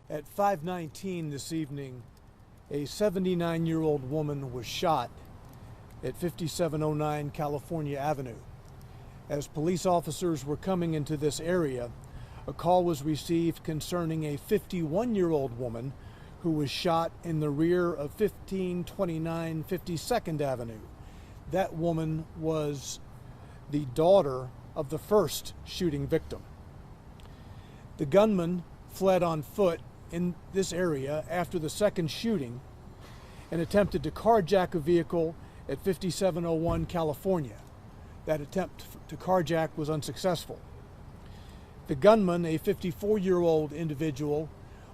At 5:19 this evening, a 79-year-old woman was shot at 5709 California Avenue. As police officers were coming into this area, a call was received concerning a 51-year-old woman who was shot in the rear of 1529 52nd Avenue. That woman was the daughter of the first shooting victim. The gunman fled on foot in this area after the second shooting and attempted to carjack a vehicle at 5701 California. That attempt to carjack was unsuccessful. The gunman, a 54-year-old individual,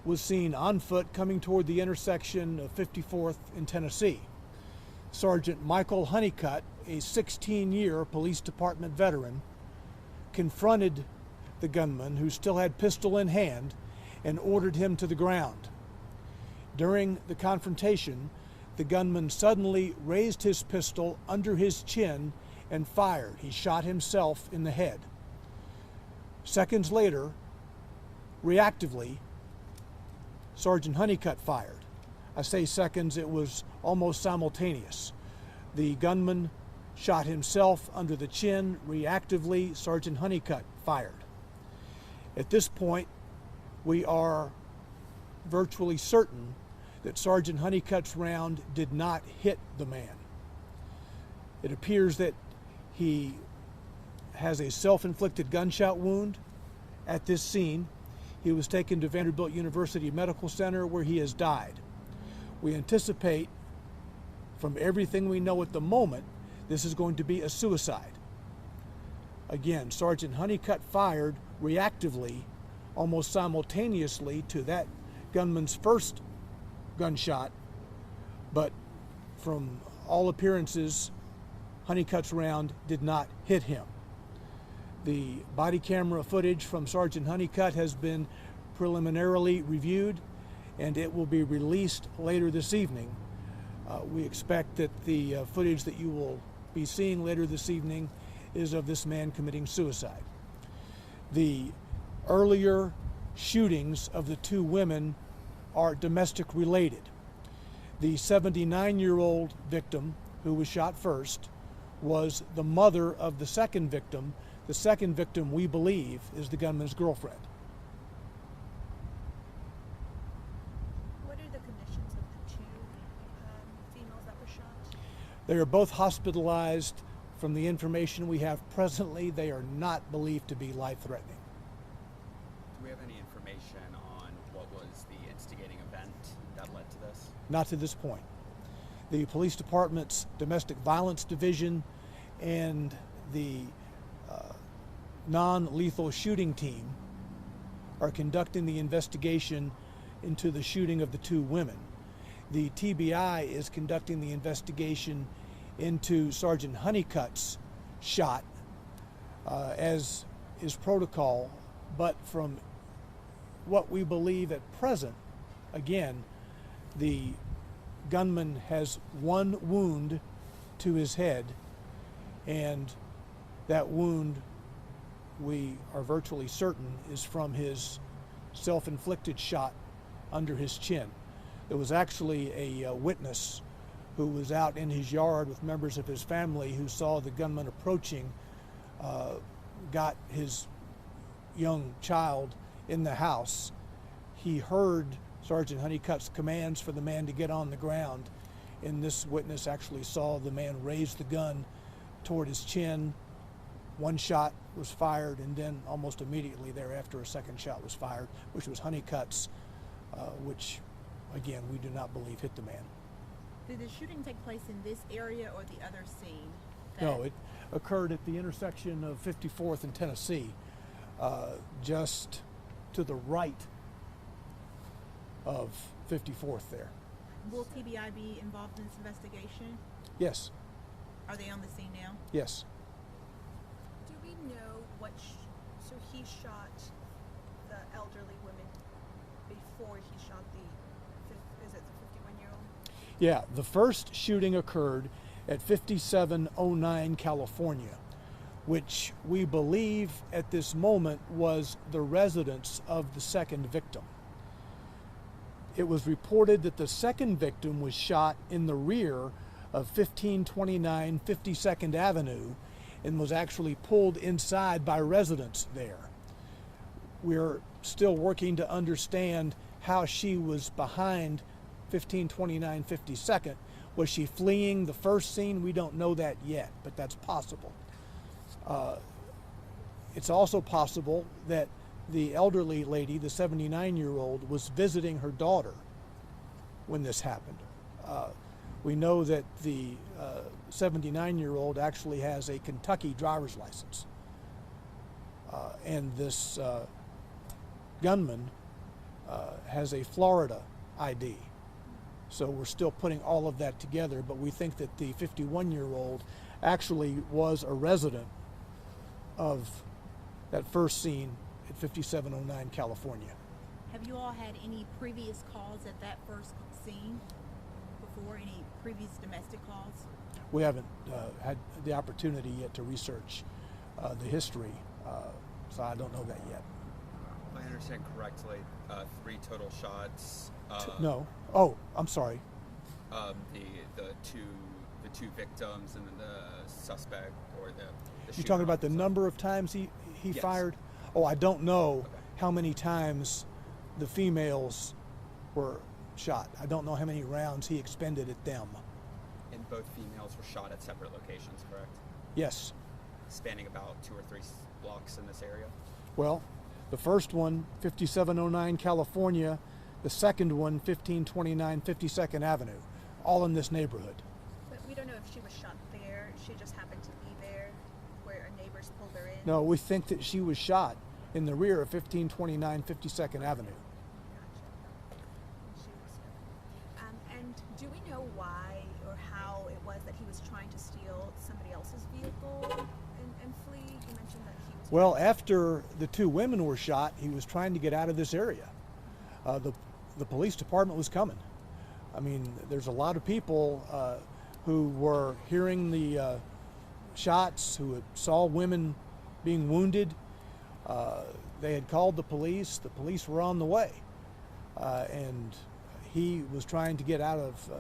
was seen on foot coming toward the intersection of 54th and Tennessee. Sergeant Michael Honeycutt, a 16-year police department veteran, confronted the gunman, who still had pistol in hand, and ordered him to the ground. During the confrontation, the gunman suddenly raised his pistol under his chin and fired. He shot himself in the head. Seconds later, reactively, Sergeant Honeycutt fired. I say seconds, it was almost simultaneous. The gunman shot himself under the chin. Reactively, Sergeant Honeycutt fired. At this point, we are virtually certain that Sergeant Honeycutt's round did not hit the man. It appears that he has a self-inflicted gunshot wound at this scene. He was taken to Vanderbilt University Medical Center, where he has died. We anticipate, from everything we know at the moment, this is going to be a suicide. Again, Sergeant Honeycutt fired reactively, almost simultaneously to that gunman's first gunshot, but from all appearances, Honeycutt's round did not hit him. The body camera footage from Sergeant Honeycutt has been preliminarily reviewed, and it will be released later this evening. We expect that the footage that you will be seeing later this evening is of this man committing suicide. The earlier shootings of the two women are domestic related. The 79-year-old victim, who was shot first, was the mother of the second victim. The second victim, we believe, is the gunman's girlfriend. What are the conditions of the two females that were shot? They are both hospitalized. From the information we have presently, they are not believed to be life-threatening. Do we have any information on what was the instigating event that led to this? Not to this point. The police department's domestic violence division and the non-lethal shooting team are conducting the investigation into the shooting of the two women. The TBI is conducting the investigation into Sergeant Honeycutt's shot, as is protocol, but from what we believe at present, again, the gunman has one wound to his head, and that wound, we are virtually certain, is from his self-inflicted shot under his chin. There was actually a witness who was out in his yard with members of his family who saw the gunman approaching, got his young child in the house. He heard Sergeant Honeycutt's commands for the man to get on the ground, and this witness actually saw the man raise the gun toward his chin. One shot was fired, and then almost immediately thereafter a second shot was fired, which was Honeycutt's, which again we do not believe hit the man. Did the shooting take place in this area or the other scene? No, it occurred at the intersection of 54th and Tennessee, just to the right of 54th there. Will TBI be involved in this investigation? Yes. Are they on the scene now? Yes. Do we know what, so he shot the elderly woman before he shot is it the 51-year-old? Yeah, the first shooting occurred at 5709 California, which we believe at this moment was the residence of the second victim. it was reported that the second victim was shot in the rear of 1529 52nd Avenue and was actually pulled inside by residents there. We're still working to understand how she was behind 1529 52nd. Was she fleeing the first scene? We don't know that yet, but that's possible. It's also possible that the elderly lady, the 79-year-old, was visiting her daughter when this happened. We know that the 79-year-old actually has a Kentucky driver's license. And this gunman has a Florida ID. So we're still putting all of that together, but we think that the 51-year-old actually was a resident of that first scene at 5709 California. Have you all had any previous calls at that first scene before? Any previous domestic calls? We haven't had the opportunity yet to research the history, so I don't know that yet. If I understand correctly, 3 total shots. No. Oh, I'm sorry. The two victims and then the suspect or the You're shooter talking about the on number of times he Yes. fired? Oh, I don't know Okay. how many times the females were shot. I don't know how many rounds he expended at them. And both females were shot at separate locations, correct? Yes. Spanning about 2 or 3 blocks in this area. Well, the first one, 5709 California. The second one, 1529 52nd Avenue. All in this neighborhood. But we don't know if she was shot there. She just happened to be there where her neighbors pulled her in. No, we think that she was shot in the rear of 1529 52nd Avenue. Gotcha. She was, and do we know why or how it was that he was trying to steal somebody else's vehicle and flee? You mentioned that he was. Well, after the 2 women were shot, he was trying to get out of this area. The police department was coming. I mean, there's a lot of people who were hearing the shots, who saw women being wounded. They had called the police. The police were on the way. And he was trying to get out of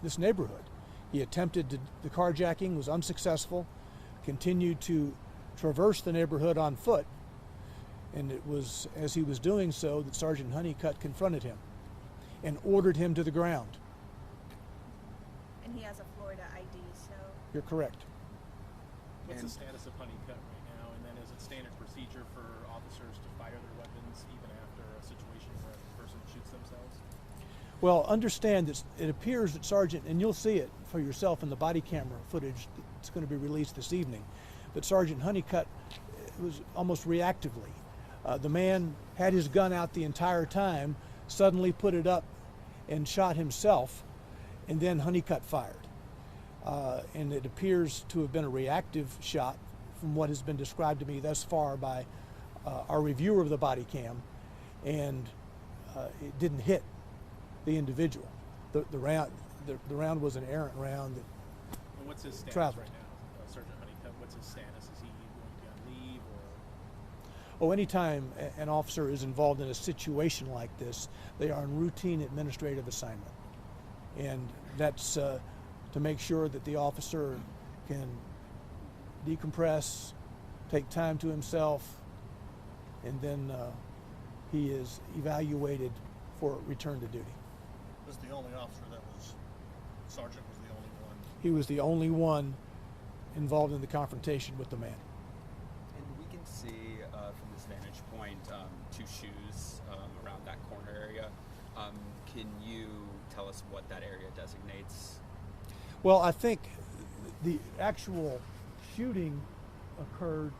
this neighborhood. He attempted the carjacking, was unsuccessful, continued to traverse the neighborhood on foot. And it was as he was doing so that Sergeant Honeycutt confronted him and ordered him to the ground. And he has a Florida ID, so. You're correct. What's And- the status of Honeycutt right now? And then is it standard procedure for officers to fire their weapons even after a situation where a person shoots themselves? Well, understand that it appears that Sergeant, and you'll see it for yourself in the body camera footage that's going to be released this evening, but Sergeant Honeycutt was almost reactively. The man had his gun out the entire time, suddenly put it up and shot himself, and then Honeycutt fired. And it appears to have been a reactive shot from what has been described to me thus far by our reviewer of the body cam, and it didn't hit the individual. The round was an errant round that And what's his status Traveled. right now? Sergeant Honeycutt, what's his status? Is he going to be on leave or? Oh, anytime an officer is involved in a situation like this, they are on routine administrative assignment. And that's to make sure that the officer can decompress, take time to himself, and then he is evaluated for return to duty. Was the only officer that was, Sergeant was the only one. He was the only one involved in the confrontation with the man. And we can see from this vantage point 2 shoes around that corner area. Can you tell us what that area designates? Well, I think the actual shooting occurred,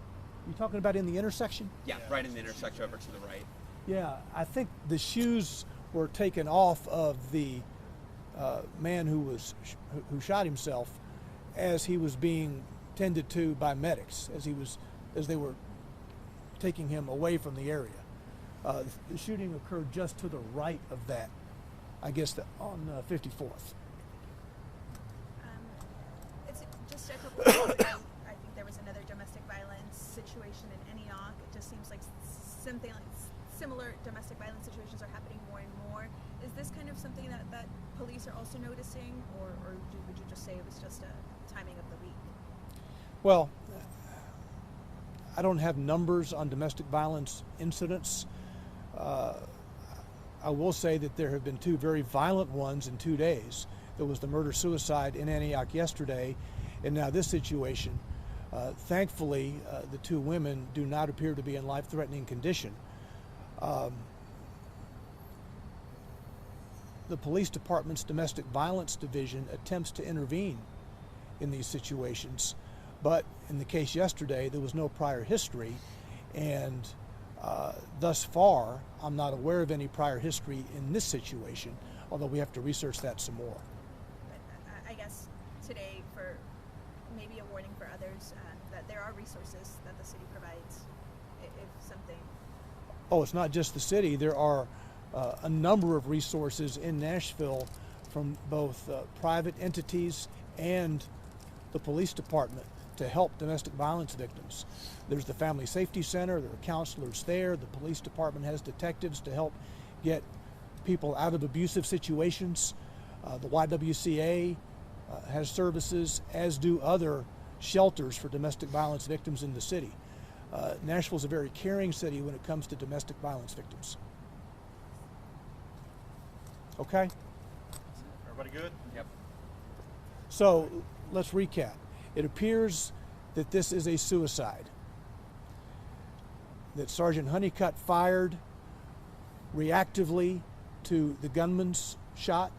you talking about in the intersection? Yeah, right in the intersection over to the right. Yeah, I think the shoes were taken off of the man who shot himself as he was being tended to by medics, as they were taking him away from the area. The shooting occurred just to the right of that, I guess, on 54th. It's just a couple of days ago, I think there was another domestic violence situation in Antioch. It just seems like something like similar domestic violence situations are happening more and more. Is this police are also noticing, or would you just say it was just a timing of the week? Well, I don't have numbers on domestic violence incidents. I will say that there have been two very violent ones in 2 days. There was the murder-suicide in Antioch yesterday, and now this situation. Thankfully, the two women do not appear to be in life-threatening condition. The police department's domestic violence division attempts to intervene in these situations, but in the case yesterday, there was no prior history, and thus far, I'm not aware of any prior history in this situation, although we have to research that some more. But I guess today, for maybe a warning for others, that there are resources that the city provides if something. Oh, it's not just the city. There are a number of resources in Nashville from both private entities and the police department to help domestic violence victims. There's the Family Safety Center, there are counselors there, the police department has detectives to help get people out of abusive situations. The YWCA has services, as do other shelters for domestic violence victims in the city. Nashville's a very caring city when it comes to domestic violence victims. Okay? Everybody good? Yep. So let's recap. It appears that this is a suicide, that Sergeant Honeycutt fired reactively to the gunman's shot.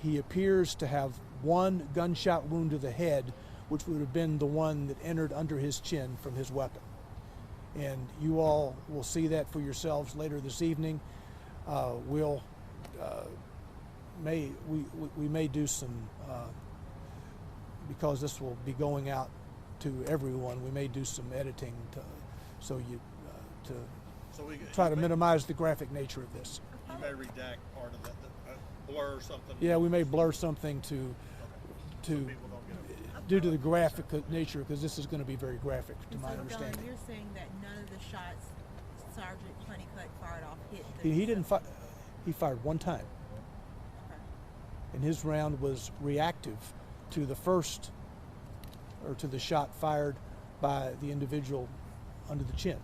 He appears to have one gunshot wound to the head, which would have been the one that entered under his chin from his weapon. And you all will see that for yourselves later this evening. We may do some, because this will be going out to everyone, we may do some editing to try to minimize the graphic nature of this. You may redact part of that, blur or something. Yeah, we may blur something to So people don't get it. due to the graphic nature, because this is going to be very graphic to And my so, Don, understanding. you're saying that none of the shots Sergeant Honeycutt fired off hit the He didn't fire. He fired one time, Okay. and his round was reactive to the first, or to the shot fired by the individual under the chin.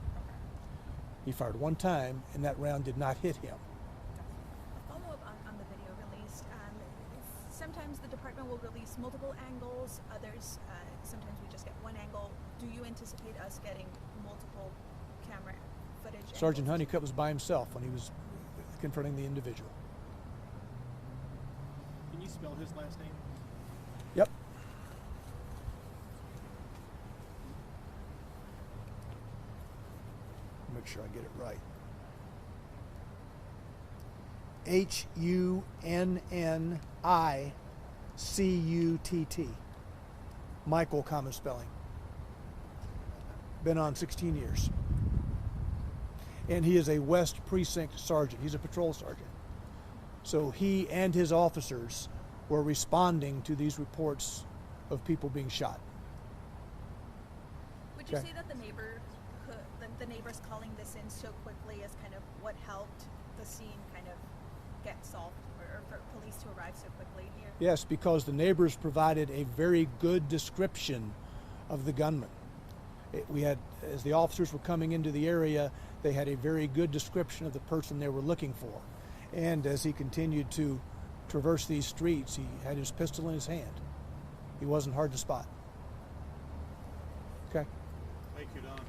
He fired one time, and that round did not hit him. Follow up on the video released. Sometimes the department will release multiple angles. Others, sometimes we just get one angle. Do you anticipate us getting multiple camera footage? Sergeant angles? Honeycutt was by himself when he was confronting the individual. Can you spell his last name? Yep. Make sure I get it right. Hunnicutt. Michael, common spelling. Been on 16 years. And he is a West Precinct sergeant. He's a patrol sergeant. So he and his officers were responding to these reports of people being shot. Would you Okay. say that the neighbors calling this in so quickly is kind of what helped the scene kind of get solved, or for police to arrive so quickly here? Yes, because the neighbors provided a very good description of the gunman. We had, as the officers were coming into the area, they had a very good description of the person they were looking for. And as he continued to traverse these streets, he had his pistol in his hand. He wasn't hard to spot. Okay? Thank you, Don.